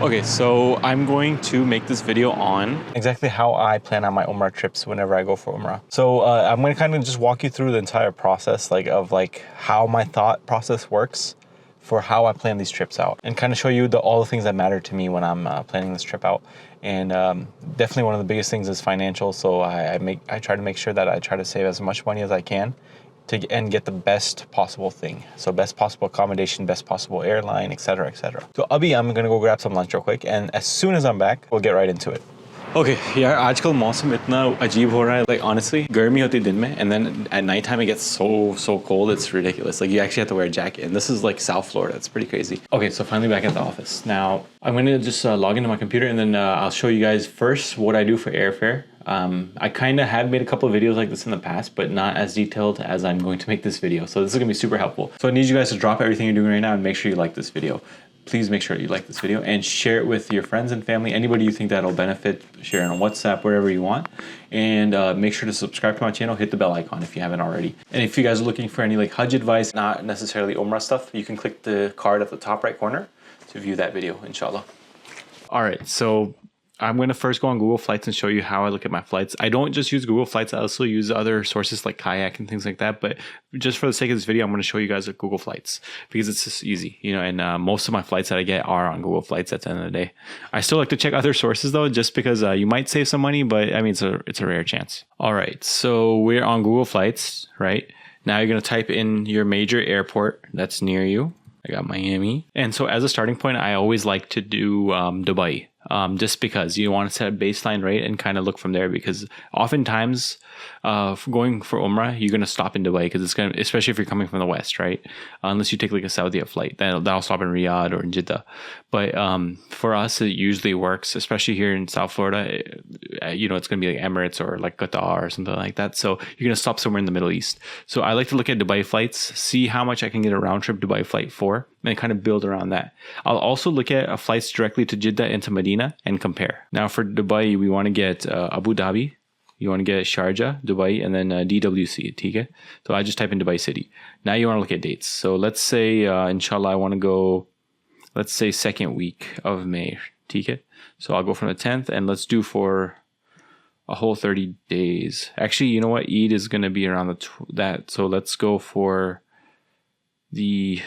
Okay, so I'm going to make this video on exactly how I plan on my Umrah trips whenever I go for Umrah. So I'm going to kind of just walk you through the entire process, of how my thought process works for how I plan these trips out, and kind of show you all the things that matter to me when I'm planning this trip out. And definitely one of the biggest things is financial. So I try to make sure that I try to save as much money as I can and get the best possible thing. So best possible accommodation, best possible airline, etc., etc. So Abhi, I'm gonna go grab some lunch real quick, and as soon as I'm back, we'll get right into it. Okay, यार आजकल मौसम इतना अजीब हो रहा है. Like honestly, गर्मी होती है दिन में, and then at nighttime it gets so cold. It's ridiculous. Like you actually have to wear a jacket, and this is like South Florida. It's pretty crazy. Okay, so finally back at the office. Now I'm gonna just log into my computer, and then I'll show you guys first what I do for airfare. I kind of have made a couple of videos like this in the past, but not as detailed as I'm going to make this video. So this is gonna be super helpful. So I need you guys to drop everything you're doing right now and make sure you like this video. Please make sure you like this video and share it with your friends and family. Anybody you think that'll benefit, share it on WhatsApp, wherever you want. And make sure to subscribe to my channel, hit the bell icon if you haven't already. And if you guys are looking for any Hajj advice, not necessarily Umrah stuff, you can click the card at the top right corner to view that video, inshallah. All right, so I'm going to first go on Google Flights and show you how I look at my flights. I don't just use Google Flights. I also use other sources like Kayak and things like that. But just for the sake of this video, I'm going to show you guys Google Flights because it's just easy, and most of my flights that I get are on Google Flights at the end of the day. I still like to check other sources though, just because you might save some money, but I mean, it's a rare chance. All right, so we're on Google Flights, right? Now you're going to type in your major airport that's near you. I got Miami. And so as a starting point, I always like to do Dubai. Just because you want to set a baseline rate and kind of look from there, because oftentimes going for Umrah, you're going to stop in Dubai because it's going to, especially if you're coming from the West, right? Unless you take a Saudi flight, that'll stop in Riyadh or in Jeddah. But for us, it usually works, especially here in South Florida. It's going to be like Emirates or like Qatar or something like that. So you're going to stop somewhere in the Middle East. So I like to look at Dubai flights, see how much I can get a round trip Dubai flight for, and kind of build around that. I'll also look at flights directly to Jeddah and to Medina and compare. Now for Dubai, we want to get Abu Dhabi, you want to get Sharjah, Dubai, and then DWC, ticcket. So I just type in Dubai City. Now you want to look at dates. So let's say, inshallah, I want to go, let's say second week of May, ticcket. So I'll go from the 10th, and let's do for a whole 30 days. Actually, you know what? Eid is going to be around that. So let's go for the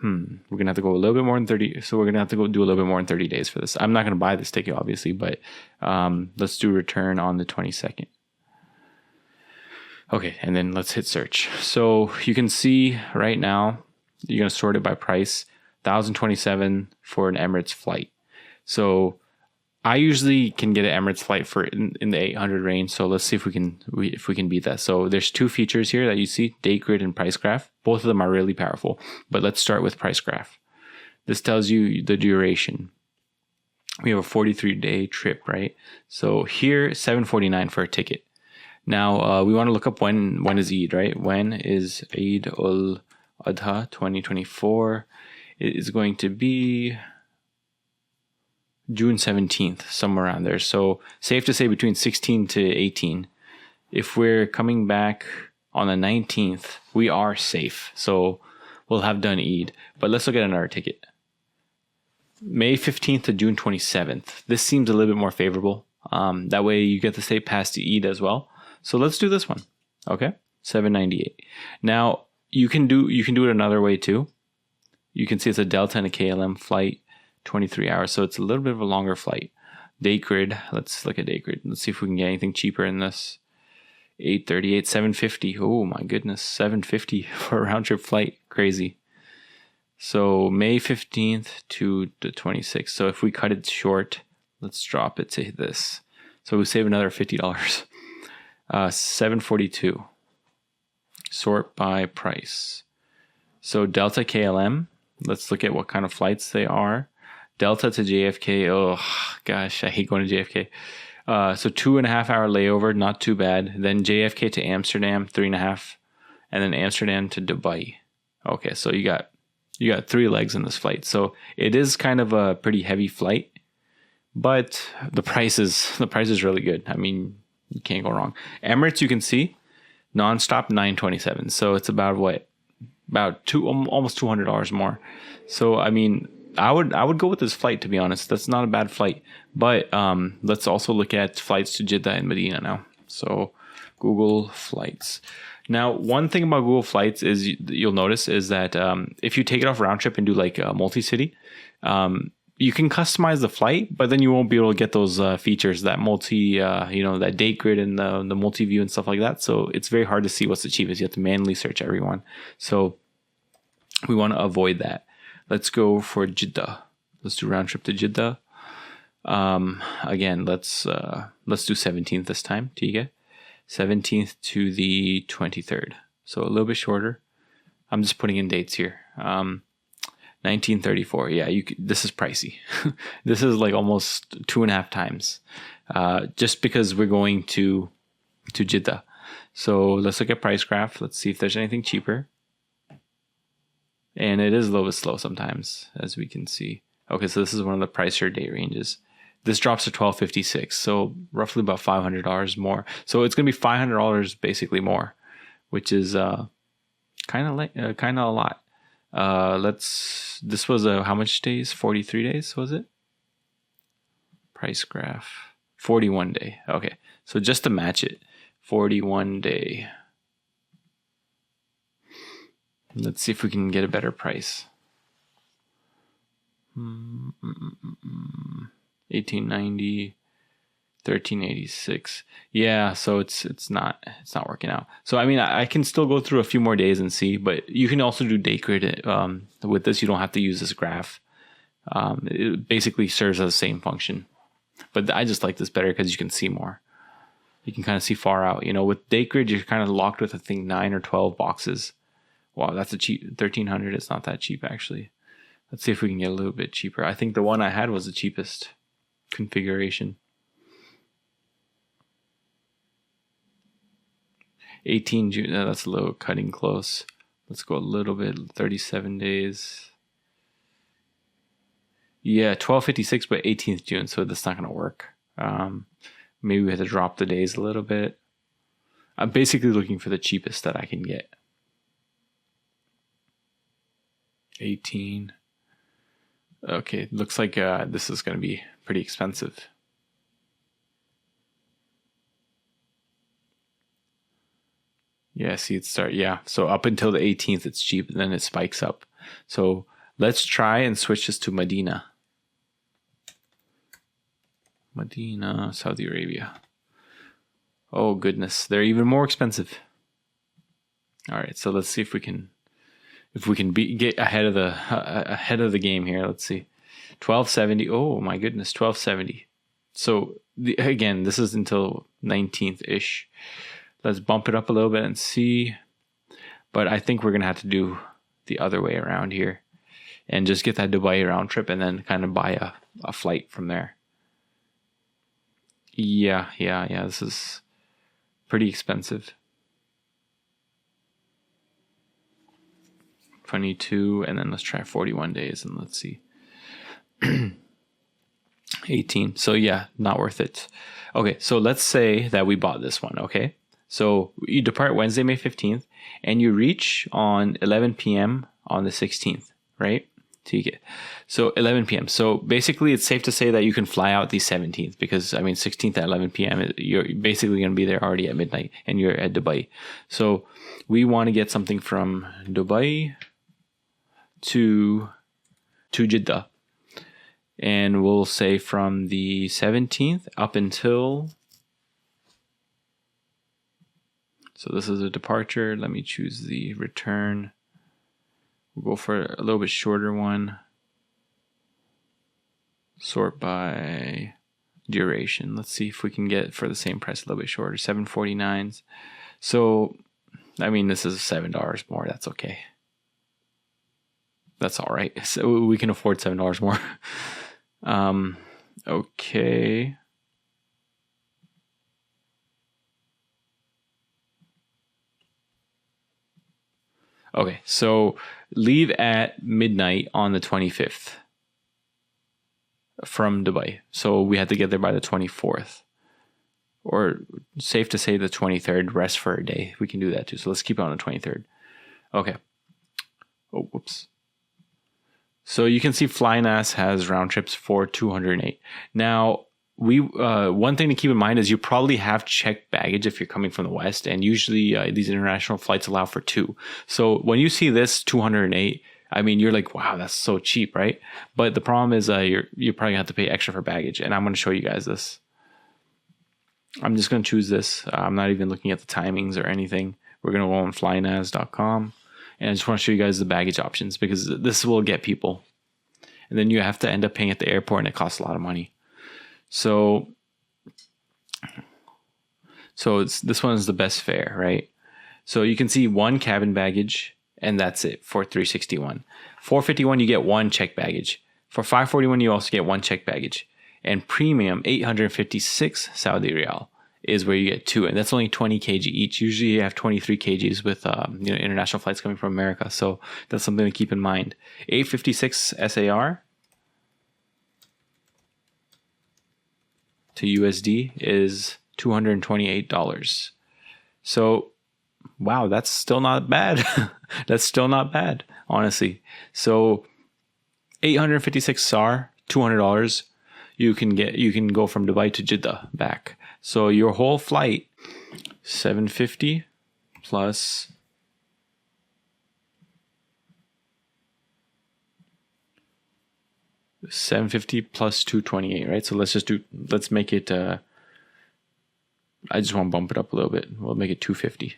we're gonna have to go a little bit more than 30, so we're gonna have to go do a little bit more than 30 days for this. I'm not gonna buy this ticket obviously, but let's do return on the 22nd. Okay, and then let's hit search. So you can see right now you're gonna sort it by price. 1,027 for an Emirates flight. So I usually can get an Emirates flight for in the 800 range. So let's see if we can beat that. So there's two features here that you see, date grid and price graph. Both of them are really powerful, but let's start with price graph. This tells you the duration. We have a 43-day trip, right? So here, $749 for a ticket. Now we want to look up when is Eid, right? When is Eid al-Adha 2024? It is going to be June 17th, somewhere around there. So safe to say between 16 to 18. If we're coming back on the 19th, we are safe. So we'll have done Eid. But let's look at another ticket. May 15th to June 27th. This seems a little bit more favorable. That way you get to stay past the Eid as well. So let's do this one. Okay, $798. Now you can do it another way too. You can see it's a Delta and a KLM flight. 23 hours, so it's a little bit of a longer flight. Date grid, let's look at date grid. Let's see if we can get anything cheaper in this. 838, 750. Oh my goodness, 750 for a round trip flight. Crazy. So May 15th to the 26th. So if we cut it short, let's drop it to this. So we save another $50. 742. Sort by price. So Delta KLM, let's look at what kind of flights they are. Delta to JFK, oh gosh, I hate going to JFK. So 2.5 hour layover, not too bad. Then JFK to Amsterdam, 3.5, and then Amsterdam to Dubai. Okay, so you got 3 legs in this flight. So it is kind of a pretty heavy flight, but the price is really good. I mean, you can't go wrong. Emirates, you can see, nonstop $927. So it's about what? About almost $200 more. So I mean, I would go with this flight, to be honest. That's not a bad flight. But let's also look at flights to Jeddah and Medina now. So Google Flights. Now, one thing about Google Flights is you'll notice is that if you take it off round trip and do like a multi-city, you can customize the flight, but then you won't be able to get those features, that that date grid and the multi-view and stuff like that. So it's very hard to see what's the cheapest. You have to manually search everyone. So we want to avoid that. Let's go for Jeddah. Let's do round trip to Jeddah. Again, let's do 17th this time. Tiga. 17th to the 23rd. So a little bit shorter. I'm just putting in dates here. 1934. Yeah, this is pricey. This is like almost 2.5 times. Just because we're going to Jeddah. So let's look at price graph. Let's see if there's anything cheaper. And it is a little bit slow sometimes, as we can see. Okay, so this is one of the pricier date ranges. This drops to $1256, so roughly about $500 more. So it's going to be $500 basically more, which is kind of a lot. This was how much days? 43 days, was it? Price graph. 41 day. Okay, so just to match it, 41 day. Let's see if we can get a better price. 1890, 1386. Yeah, so it's not working out. So I mean, I can still go through a few more days and see, but you can also do date grid with this. You don't have to use this graph. It basically serves as the same function, but I just like this better because you can see more. You can kind of see far out. With date grid, you're kind of locked with I think 9 or 12 boxes. Wow, that's a cheap 1300. It's not that cheap actually. Let's see if we can get a little bit cheaper. I think the one I had was the cheapest configuration. 18 June. That's a little cutting close. Let's go a little bit. 37 days. Yeah, 1256, but 18th June. So that's not going to work. Maybe we have to drop the days a little bit. I'm basically looking for the cheapest that I can get. 18. Okay, looks like this is going to be pretty expensive. Yeah, see it start. Yeah, so up until the 18th, it's cheap, and then it spikes up. So let's try and switch this to Medina. Medina, Saudi Arabia. Oh goodness, they're even more expensive. All right, so let's see if we can get ahead of the game here. Let's see, 1270. Oh my goodness, 1270. So again, this is until 19th ish. Let's bump it up a little bit and see. But I think we're gonna have to do the other way around here, and just get that Dubai round trip, and then kind of buy a flight from there. Yeah. This is pretty expensive. 22, and then let's try 41 days, and let's see. 18. So yeah, not worth it. Okay, so let's say that we bought this one, okay? So you depart Wednesday, May 15th, and you reach on 11 p.m. on the 16th, right? So 11 p.m. So basically, it's safe to say that you can fly out the 17th, because, 16th at 11 p.m., you're basically going to be there already at midnight, and you're at Dubai. So we want to get something from Dubai to Jeddah. And we'll say from the 17th up until... So this is a departure. Let me choose the return. We'll go for a little bit shorter one. Sort by duration. Let's see if we can get for the same price a little bit shorter. 749s. So, this is $7 more. That's okay. That's all right. So we can afford $7 more. Okay. Okay, so leave at midnight on the 25th from Dubai. So we had to get there by the 24th. Or safe to say the 23rd, rest for a day. We can do that too. So let's keep it on the 23rd. Okay. Oh, whoops. So you can see FlyNAS has round trips for 208. Now, one thing to keep in mind is you probably have checked baggage if you're coming from the West, and usually these international flights allow for 2. So when you see this 208, I mean, you're like, wow, that's so cheap, right? But the problem is you're probably gonna have to pay extra for baggage, and I'm gonna show you guys this. I'm just gonna choose this. I'm not even looking at the timings or anything. We're gonna go on flynas.com, and I just want to show you guys the baggage options because this will get people, and then you have to end up paying at the airport, and it costs a lot of money. So this one is the best fare, right? So you can see 1 cabin baggage, and that's it for $361. $451, you get 1 checked baggage. For $541, you also get 1 checked baggage. And premium, 856 Saudi Riyal is where you get 2, and that's only 20 kg each. Usually you have 23 kgs with international flights coming from America, so that's something to keep in mind. 856 SAR to USD is $228. So wow, that's still not bad. That's still not bad, honestly. So 856 SAR, $200. You can go from Dubai to Jeddah back. So your whole flight, 750 plus $228, right? So let's make it I just want to bump it up a little bit. We'll make it $250.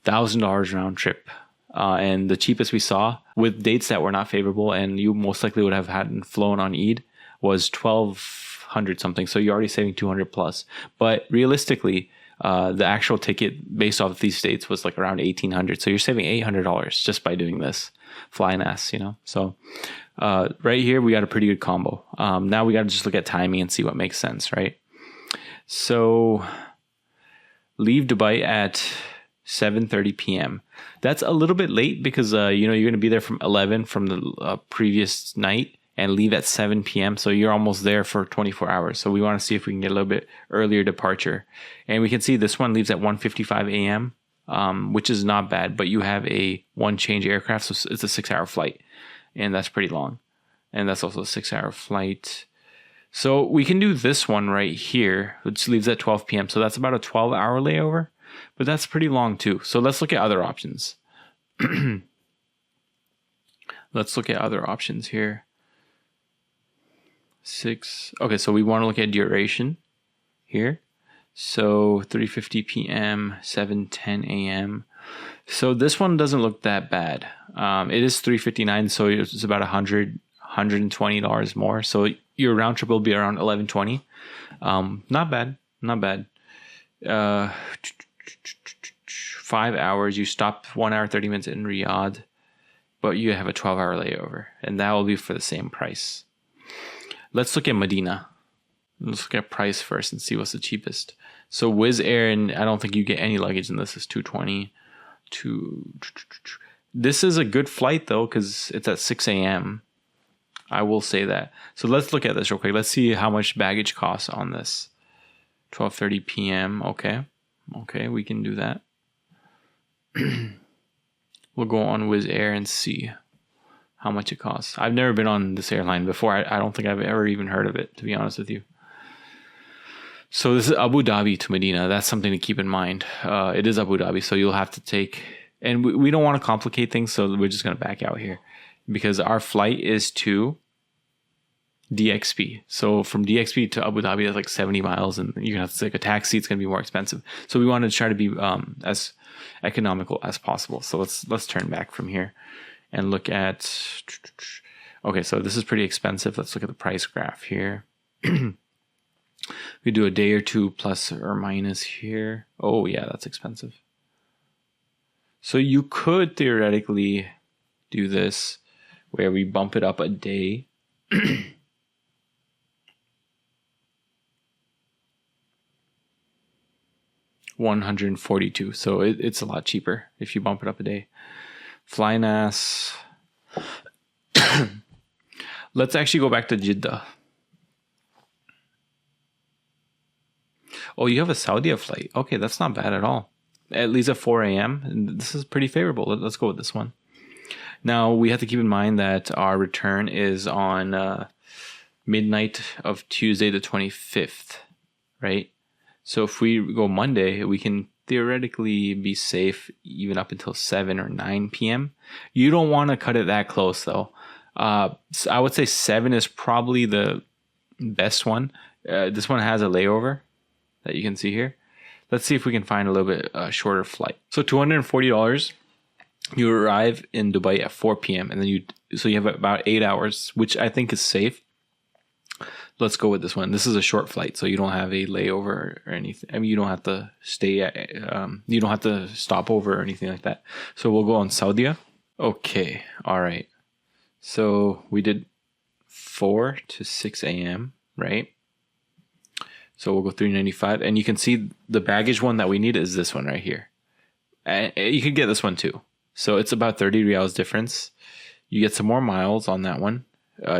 $1,000 round trip. And the cheapest we saw with dates that were not favorable, and you most likely would have had flown on Eid, was 1,200 something. So you're already saving 200 plus. But realistically, the actual ticket based off of these dates was like around 1,800. So you're saving $800 just by doing this FlyNAS, you know. So right here we got a pretty good combo. Now we got to just look at timing and see what makes sense, right? So leave Dubai at 7:30 p.m. That's a little bit late because you're going to be there from 11 from the previous night and leave at 7 p.m. So you're almost there for 24 hours. So we want to see if we can get a little bit earlier departure. And we can see this one leaves at 1:55 a.m., which is not bad, but you have a 1 change aircraft. So it's a 6-hour flight, and that's pretty long. And that's also a 6-hour flight. So we can do this one right here, which leaves at 12 p.m. So that's about a 12-hour layover, but that's pretty long too. So let's look at other options. Let's look at other options here. 6. Okay, so we want to look at duration here. So 3:50 p.m., 7:10 a.m. So this one doesn't look that bad. It is 359, so it's about $120 more. So your round trip will be around 1120. Not bad, not bad. 5 hours. You stop 1 hour 30 minutes in Riyadh, but you have a 12-hour layover, and that will be for the same price. Let's look at Medina. Let's look at price first and see what's the cheapest. So Wizz Air, and I don't think you get any luggage in this, is 220. This is a good flight though, because it's at 6 a.m. I will say that. So let's look at this real quick. Let's see how much baggage costs on this. 12:30 p.m. Okay, we can do that. We'll go on Wizz Air and see how much it costs. I've never been on this airline before. I don't think I've ever even heard of it, to be honest with you. So this is Abu Dhabi to Medina. That's something to keep in mind. It is Abu Dhabi, so you'll have to take... And we don't want to complicate things, so we're just going to back out here. Because our flight is to DXB. So from DXB to Abu Dhabi, that's like 70 miles, and you're going to have to take a taxi. It's going to be more expensive. So we want to try to be as economical as possible. So let's turn back from here and look at... Okay, so this is pretty expensive. Let's look at the price graph here. We do a day or two plus or minus here. Oh yeah, that's expensive. So you could theoretically do this where we bump it up a day. $142. So it's a lot cheaper if you bump it up a day. FlyNAS. Let's actually go back to Jeddah. Oh, you have a Saudi flight. Okay, that's not bad at all. At least at 4 a.m. And this is pretty favorable. Let's go with this one. Now we have to keep in mind that our return is on midnight of Tuesday the 25th, right? So if we go Monday, we can theoretically be safe even up until 7 or 9 p.m. You don't want to cut it that close though. So I would say 7 is probably the best one. This one has a layover that you can see here. Let's see if we can find a little bit shorter flight. So $240, you arrive in Dubai at 4 p.m. and then you have about 8 hours, which I think is safe. Let's go with this one. This is a short flight, so you don't have a layover or anything. I mean, you don't have to stay at, you don't have to stop over or anything like that. So we'll go on Saudi. Okay, all right. So we did 4 to 6 a.m., right? So we'll go 395, and you can see the baggage one that we need is this one right here. And you could get this one too. So it's about 30 riyals difference. You get some more miles on that one.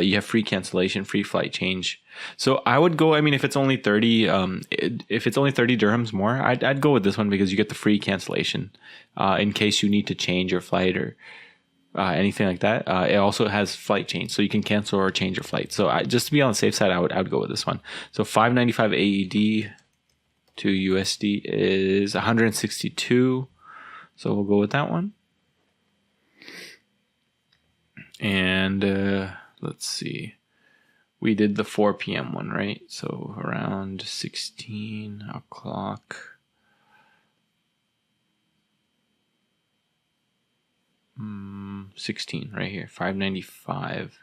You have free cancellation, free flight change. So I would go. I mean, if it's only 30, if it's only 30 dirhams more, I'd go with this one because you get the free cancellation in case you need to change your flight or anything like that. It also has flight change, so you can cancel or change your flight. So just to be on the safe side, I would go with this one. So 595 AED to USD is 162. So we'll go with that one. And let's see. We did the 4 p.m. one, right? So around 16 o'clock. Hmm, 16 right here, 595.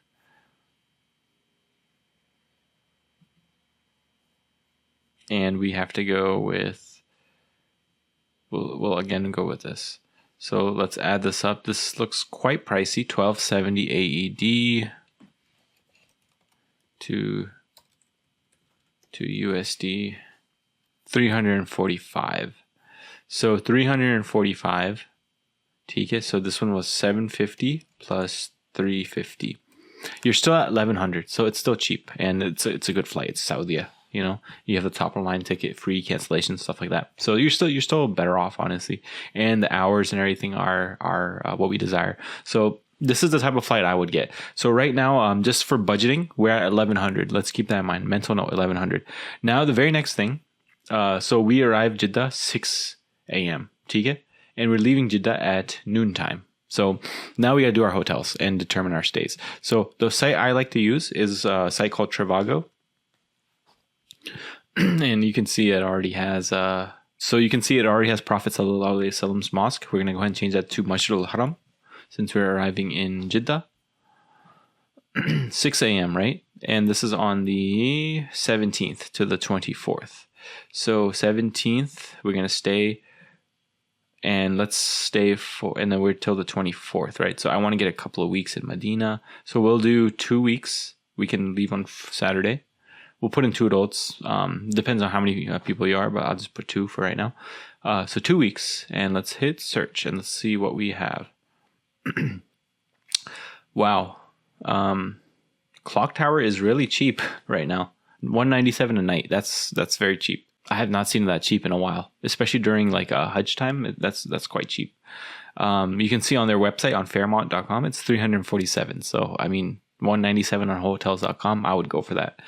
And we have to go with, we'll again go with this. So let's add this up. This looks quite pricey. 1270 AED to USD 345. So 345 ticckets. So this one was 750 plus 350. You're still at 1100. So it's still cheap and it's a good flight. It's Saudi. You know, you have the top of the line ticket, free cancellation, stuff like that. So you're still better off, honestly. And the hours and everything are what we desire. So this is the type of flight I would get. So right now, just for budgeting, we're at 1100. Let's keep that in mind. Mental note, 1100. Now the very next thing. So we arrived Jeddah 6 a.m. ticket, and we're leaving Jeddah at noontime. So now we got to do our hotels and determine our stays. So the site I like to use is a site called Trivago. And you can see it already has Prophet Sallallahu Alaihi Wasallam's mosque. We're going to go ahead and change that to Masjid Al Haram since we're arriving in Jeddah. 6 a.m., right? And this is on the 17th to the 24th. So 17th, we're going to stay, and let's stay and then we're till the 24th, right? So I want to get a couple of weeks in Medina. So we'll do 2 weeks. We can leave on Saturday. We'll put in 2 adults. Depends on how many people you are, but I'll just put 2 for right now. So 2 weeks, and let's hit search and let's see what we have. Wow. Clock Tower is really cheap right now. $197 a night. That's very cheap. I have not seen that cheap in a while, especially during like Hajj time. That's quite cheap. You can see on their website on Fairmont.com, it's $347. So I mean, $197 on hotels.com. I would go for that.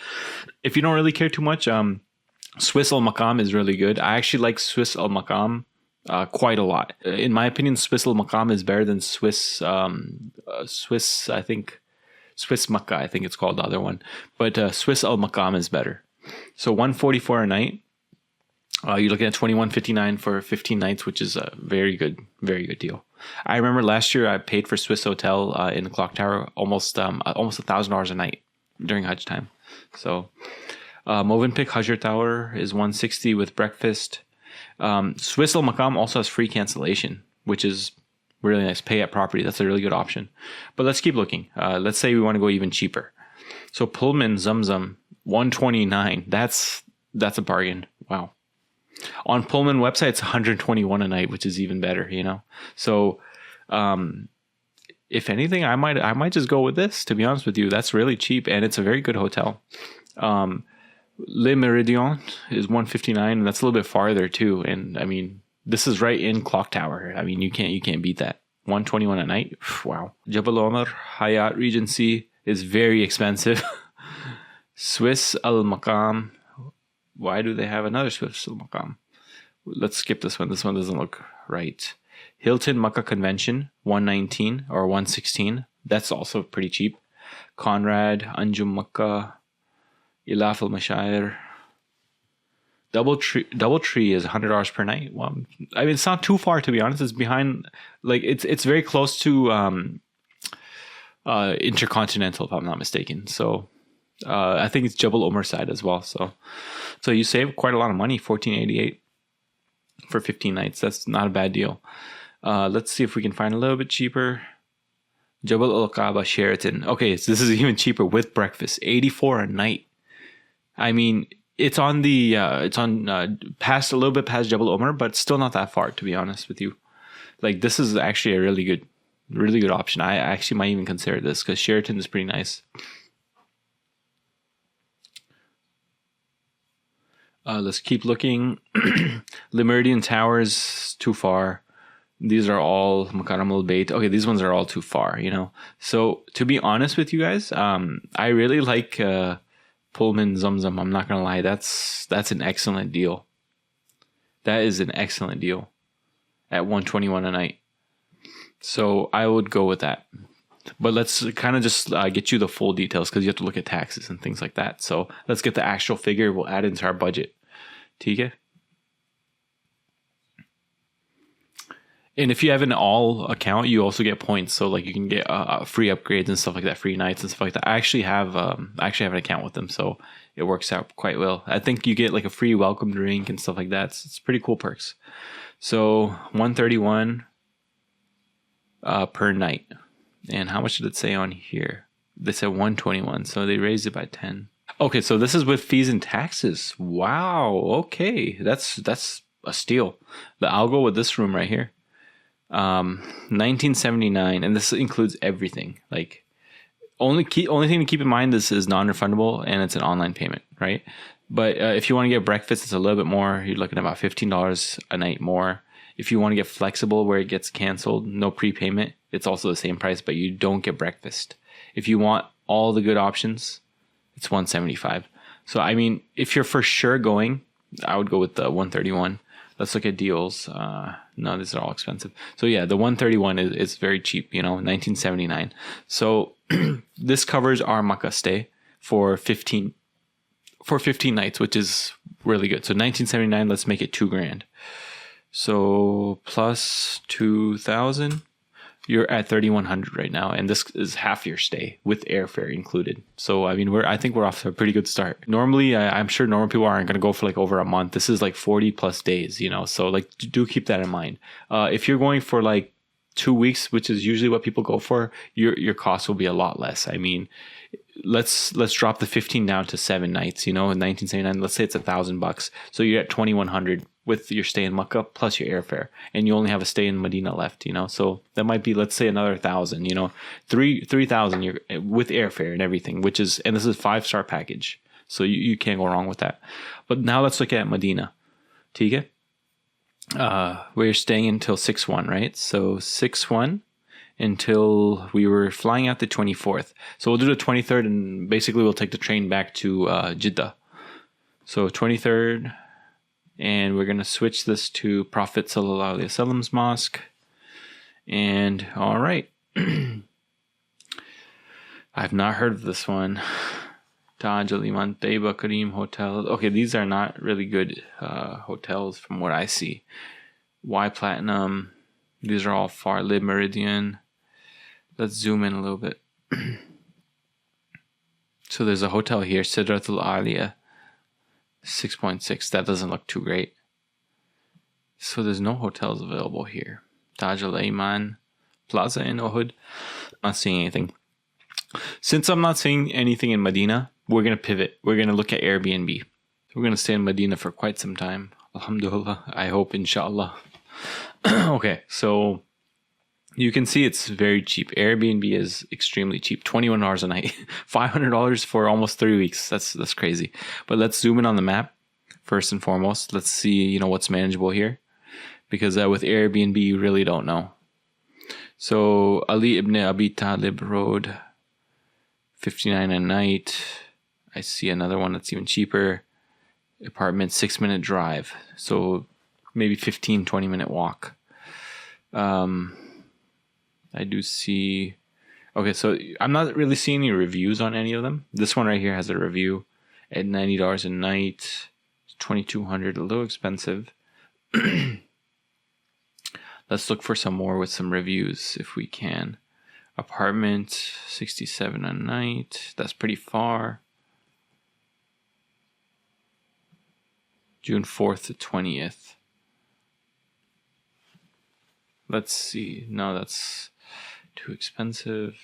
If you don't really care too much, Swiss Al Maqam is really good. I actually like Swiss Al Maqam quite a lot. In my opinion, Swiss Al Maqam is better than Swiss Mecca, I think it's called, the other one. But Swiss Al Maqam is better. So $144 a night. You're looking at $21.59 for 15 nights, which is a very good deal. I remember last year I paid for Swiss Hotel in the Clock Tower almost $1,000 a night during Hajj time. So Movenpick Hajj Tower is $160 with breakfast. Swiss Al Maqam also has free cancellation, which is really nice. Pay at property. That's a really good option. But let's keep looking. Let's say we want to go even cheaper. So Pullman Zamzam $129. That's a bargain. Wow. On Pullman website, it's $121 a night, which is even better, you know. So, if anything, I might just go with this. To be honest with you, that's really cheap, and it's a very good hotel. Le Méridien is $159, and that's a little bit farther too. And I mean, this is right in Clock Tower. I mean, you can't beat that. 121 a night. Wow. Jabal Omar Hayat Regency is very expensive. Swiss Al Maqam. Why do they have another Swiss Al Maqam? Let's skip this one. This one doesn't look right. Hilton Makkah Convention, 119 or 116. That's also pretty cheap. Conrad, Anjum Makkah, Ilaf Al Mashair. Doubletree is $100 per night. Well, I mean, it's not too far, to be honest. It's behind, like, it's very close to Intercontinental, if I'm not mistaken. So I think it's Jabal Omar side as well. So you save quite a lot of money, $14.88 for 15 nights. That's not a bad deal. Let's see if we can find a little bit cheaper. Jabal Al Kaaba Sheraton. Okay, so this is even cheaper with breakfast. $84 a night. I mean, it's on past, a little bit past Jabal Omar, but still not that far, to be honest with you. Like, this is actually a really good option. I actually might even consider this because Sheraton is pretty nice. Let's keep looking. Le Meridian Towers, too far. These are all Makaram al Bayt. Okay, these ones are all too far, you know. So to be honest with you guys, I really like Pullman Zamzam. I'm not gonna lie, that's an excellent deal. That is an excellent deal at 121 a night. So I would go with that. But let's kind of just get you the full details because you have to look at taxes and things like that. So let's get the actual figure. We'll add into our budget. Okay. And if you have an all account, you also get points. So like you can get free upgrades and stuff like that, free nights and stuff like that. I actually have an account with them, so it works out quite well. I think you get like a free welcome drink and stuff like that. It's pretty cool perks. So 131 per night. And how much did it say on here? They said 121, so they raised it by 10. Okay, so this is with fees and taxes. Wow. Okay, that's a steal. I'll go with this room right here. 1979, and this includes everything. Like, only thing to keep in mind, this is non-refundable and it's an online payment, right? But if you want to get breakfast, it's a little bit more. You're looking at about $15 a night more. If you want to get flexible where it gets canceled, no prepayment, it's also the same price, but you don't get breakfast. If you want all the good options, it's $175. So I mean, if you're for sure going, I would go with the 131. Let's look at deals. No, these are all expensive. So yeah, the 131 is very cheap, you know, 1979. So this covers our Makkah stay for 15 nights, which is really good. So 1979, let's make it $2,000. So plus 2,000, you're at 3,100 right now, and this is half your stay with airfare included. So I mean, I think we're off to a pretty good start. Normally, I'm sure normal people aren't going to go for like over a month. This is like 40 plus days, you know. So like, do keep that in mind. If you're going for like 2 weeks, which is usually what people go for, your cost will be a lot less. I mean, let's drop the 15 down to 7 nights. You know, in 1979, let's say it's $1,000, so you're at 2,100 with your stay in Makkah plus your airfare, and you only have a stay in Medina left. You know, so that might be, let's say, another 1,000. You know, 3,000 you're with airfare and everything, which is, and this is 5-star package, so you can't go wrong with that. But now let's look at Medina. Okay. We're staying until 6/1, right? So 6/1 until we were flying out the 24th. So we'll do the 23rd, and basically we'll take the train back to Jeddah. So 23rd, and we're going to switch this to Prophet Sallallahu Alaihi Wasallam's mosque. And all right. I've not heard of this one. Taj Al Iman Taiba Kareem Hotel. Okay, these are not really good hotels from what I see. Y Platinum. These are all far. Lib Meridian. Let's zoom in a little bit. So there's a hotel here, Sidratul Aliyah, 6.6. That doesn't look too great. So there's no hotels available here. Taj Al Iman Plaza in Uhud. Not seeing anything. Since I'm not seeing anything in Medina, we're going to pivot. We're going to look at Airbnb. We're going to stay in Medina for quite some time. Alhamdulillah. I hope, inshallah. Okay, so you can see it's very cheap. Airbnb is extremely cheap. $21 a night. $500 for almost 3 weeks. That's crazy. But let's zoom in on the map first and foremost. Let's see, what's manageable here. Because with Airbnb, you really don't know. So Ali ibn Abi Talib Road, 59 a night. I see another one that's even cheaper. Apartment, 6-minute drive. So maybe 15-20 minute walk. I do see. Okay, so I'm not really seeing any reviews on any of them. This one right here has a review at $90 a night, $2,200, a little expensive. Let's look for some more with some reviews if we can. Apartment, 67 a night. That's pretty far. June 4th to 20th. Let's see. No, that's too expensive.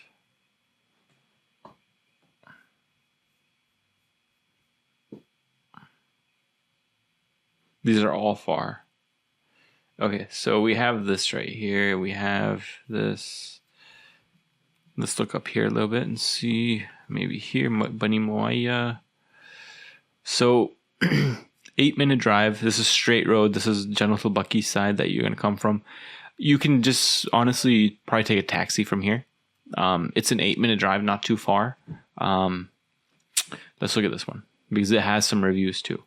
These are all far. Okay, so we have this right here. We have this. Let's look up here a little bit and see. Maybe here, Bani Muayya. So, 8-minute drive. This is straight road. This is Janatul Baki side that you're going to come from. You can just honestly probably take a taxi from here. It's an 8-minute drive, not too far. Let's look at this one because it has some reviews too.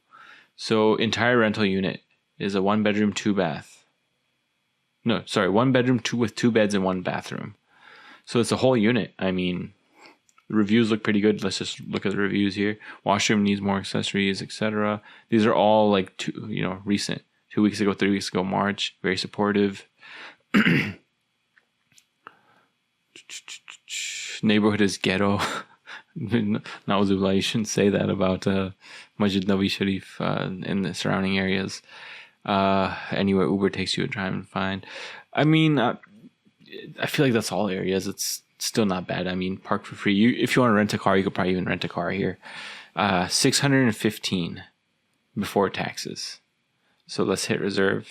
So entire rental unit is a 1-bedroom, 2-bath. No, sorry, 1-bedroom, with 2 beds and 1 bathroom. So it's a whole unit. I mean, the reviews look pretty good. Let's just look at the reviews here. Washroom needs more accessories, etc. These are all like recent. 2 weeks ago, 3 weeks ago, March. Very supportive. Neighborhood is ghetto. Na'udzubillah, you shouldn't say that about Masjid Nabawi Shareef in the surrounding areas. Anywhere Uber takes you a drive and fine. I mean, I feel like that's all areas. It's still not bad. I mean, park for free. If you want to rent a car, you could probably even rent a car here. 615 before taxes. So let's hit reserve.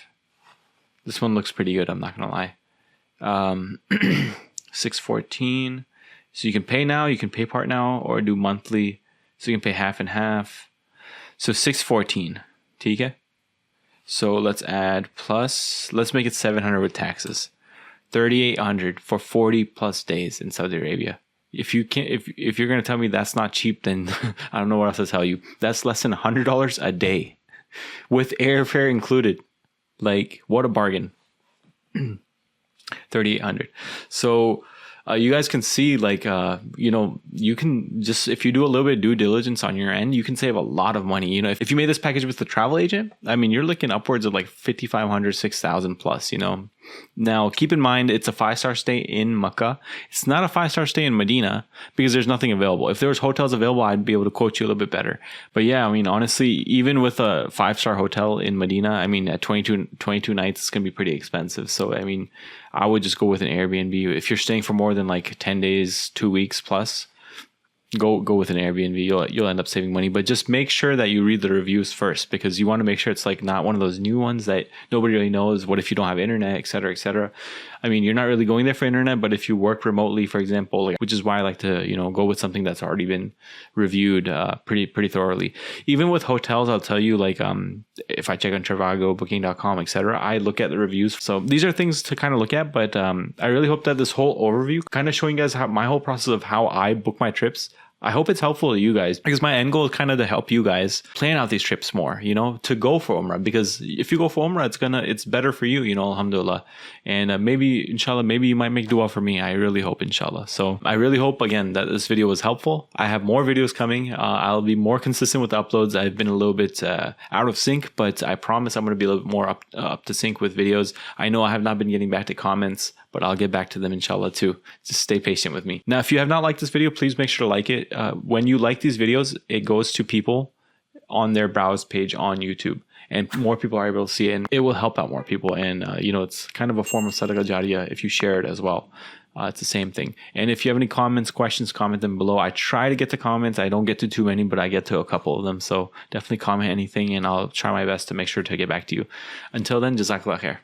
This one looks pretty good, I'm not going to lie. 614. So you can pay now, you can pay part now, or do monthly. So you can pay half and half. So 614. TK? So let's add plus, let's make it 700 with taxes. 3,800 for 40 plus days in Saudi Arabia. If you can't, if you're going to tell me that's not cheap, then I don't know what else to tell you. That's less than $100 a day with airfare included. Like, what a bargain. 3,800. So you guys can see, like, you can just, if you do a little bit of due diligence on your end, you can save a lot of money. If you made this package with the travel agent, I mean, you're looking upwards of like 5,500, 6,000 plus, Now, keep in mind, it's a 5-star stay in Mecca. It's not a 5-star stay in Medina because there's nothing available. If there was hotels available, I'd be able to quote you a little bit better. But yeah, I mean, honestly, even with a 5-star hotel in Medina, I mean, at 22 nights, it's going to be pretty expensive. So, I mean, I would just go with an Airbnb. If you're staying for more than like 10 days, 2 weeks plus, go with an Airbnb. You'll end up saving money, but just make sure that you read the reviews first, because you want to make sure it's like not one of those new ones that nobody really knows. What if you don't have internet, et cetera, et cetera. I mean, you're not really going there for internet, but if you work remotely, for example, which is why I like to, go with something that's already been reviewed pretty thoroughly. Even with hotels, I'll tell you, like, if I check on Trivago, Booking.com, et cetera, I look at the reviews. So these are things to kind of look at, but I really hope that this whole overview kind of showing you guys how my whole process of how I book my trips, I hope it's helpful to you guys, because my end goal is kind of to help you guys plan out these trips more, to go for Umrah. Because if you go for Umrah, it's better for you, Alhamdulillah. And maybe, inshallah, maybe you might make dua for me. I really hope, inshallah. So I really hope, again, that this video was helpful. I have more videos coming. I'll be more consistent with the uploads. I've been a little bit out of sync, but I promise I'm going to be a little bit more up to sync with videos. I know I have not been getting back to comments, but I'll get back to them, inshallah, too. Just stay patient with me. Now, if you have not liked this video, please make sure to like it. When you like these videos, it goes to people on their browse page on YouTube, and more people are able to see it, and it will help out more people. And it's kind of a form of sadaqah jariyah if you share it as well. It's the same thing. And if you have any comments, questions, comment them below. I try to get to comments. I don't get to too many, but I get to a couple of them. So definitely comment anything, and I'll try my best to make sure to get back to you. Until then, jazakallah khair.